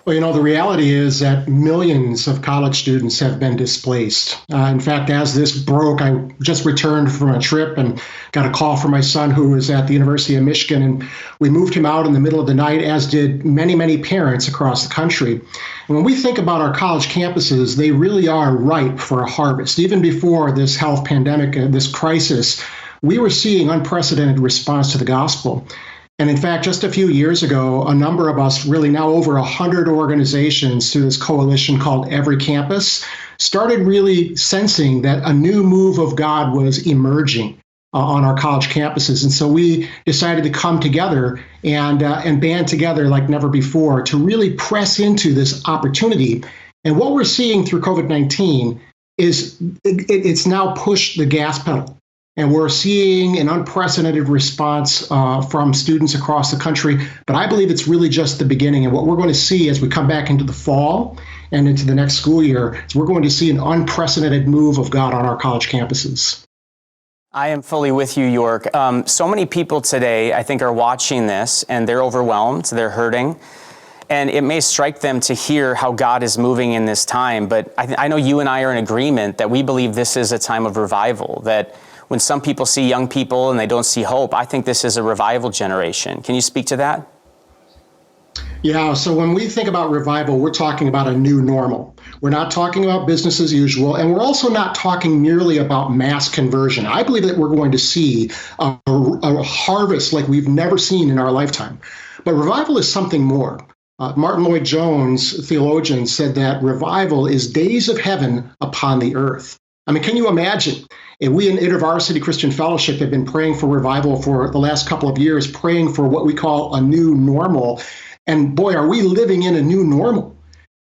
Well, the reality is that millions of college students have been displaced. In fact, as this broke, I just returned from a trip and got a call from my son who was at the University of Michigan, and we moved him out in the middle of the night, as did many, many parents across the country. And when we think about our college campuses, they really are ripe for a harvest. Even before this health pandemic, this crisis, we were seeing unprecedented response to the gospel. And in fact, just a few years ago, a number of us, really now over 100 organizations through this coalition called Every Campus, started really sensing that a new move of God was emerging on our college campuses. And so we decided to come together and band together like never before to really press into this opportunity. And what we're seeing through COVID-19 is it's now pushed the gas pedal. And we're seeing an unprecedented response from students across the country. But I believe it's really just the beginning. And what we're going to see as we come back into the fall and into the next school year is we're going to see an unprecedented move of God on our college campuses. I am fully with you, York. So many people today, I think, are watching this and they're overwhelmed, they're hurting. And it may strike them to hear how God is moving in this time. But I know you and I are in agreement that we believe this is a time of revival, that when some people see young people and they don't see hope, I think this is a revival generation. Can you speak to that? Yeah, so when we think about revival, we're talking about a new normal. We're not talking about business as usual, and we're also not talking merely about mass conversion. I believe that we're going to see a harvest like we've never seen in our lifetime. But revival is something more. Martin Lloyd-Jones, theologian, said that revival is days of heaven upon the earth. I mean, can you imagine? And we in InterVarsity Christian Fellowship have been praying for revival for the last couple of years, praying for what we call a new normal. And boy, are we living in a new normal.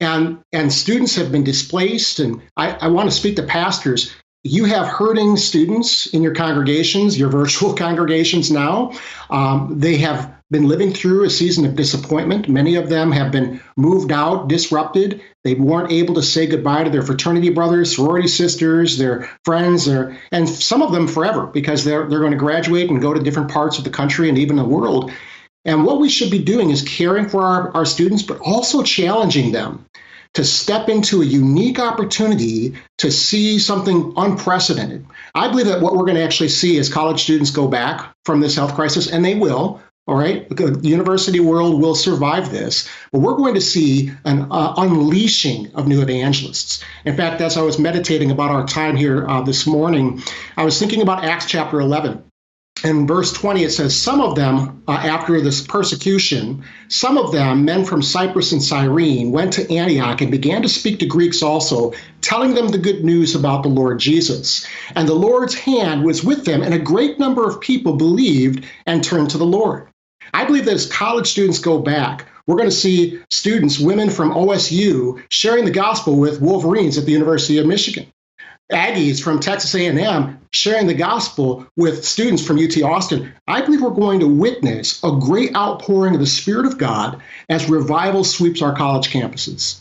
And students have been displaced. And I want to speak to pastors. You have hurting students in your congregations, your virtual congregations now. They have been living through a season of disappointment. Many of them have been moved out, disrupted. They weren't able to say goodbye to their fraternity brothers, sorority sisters, their friends, and some of them forever, because they're going to graduate and go to different parts of the country and even the world. And what we should be doing is caring for our students, but also challenging them to step into a unique opportunity to see something unprecedented. I believe that what we're going to actually see as college students go back from this health crisis, and they will, all right, the university world will survive this, but we're going to see an unleashing of new evangelists. In fact, as I was meditating about our time here this morning, I was thinking about Acts chapter 11. In verse 20, it says, some of them, after this persecution, some of them, men from Cyprus and Cyrene, went to Antioch and began to speak to Greeks also, telling them the good news about the Lord Jesus. And the Lord's hand was with them, and a great number of people believed and turned to the Lord. I believe that as college students go back, we're going to see students, women from OSU, sharing the gospel with Wolverines at the University of Michigan. Aggies from Texas A&M sharing the gospel with students from UT Austin. I believe we're going to witness a great outpouring of the Spirit of God as revival sweeps our college campuses.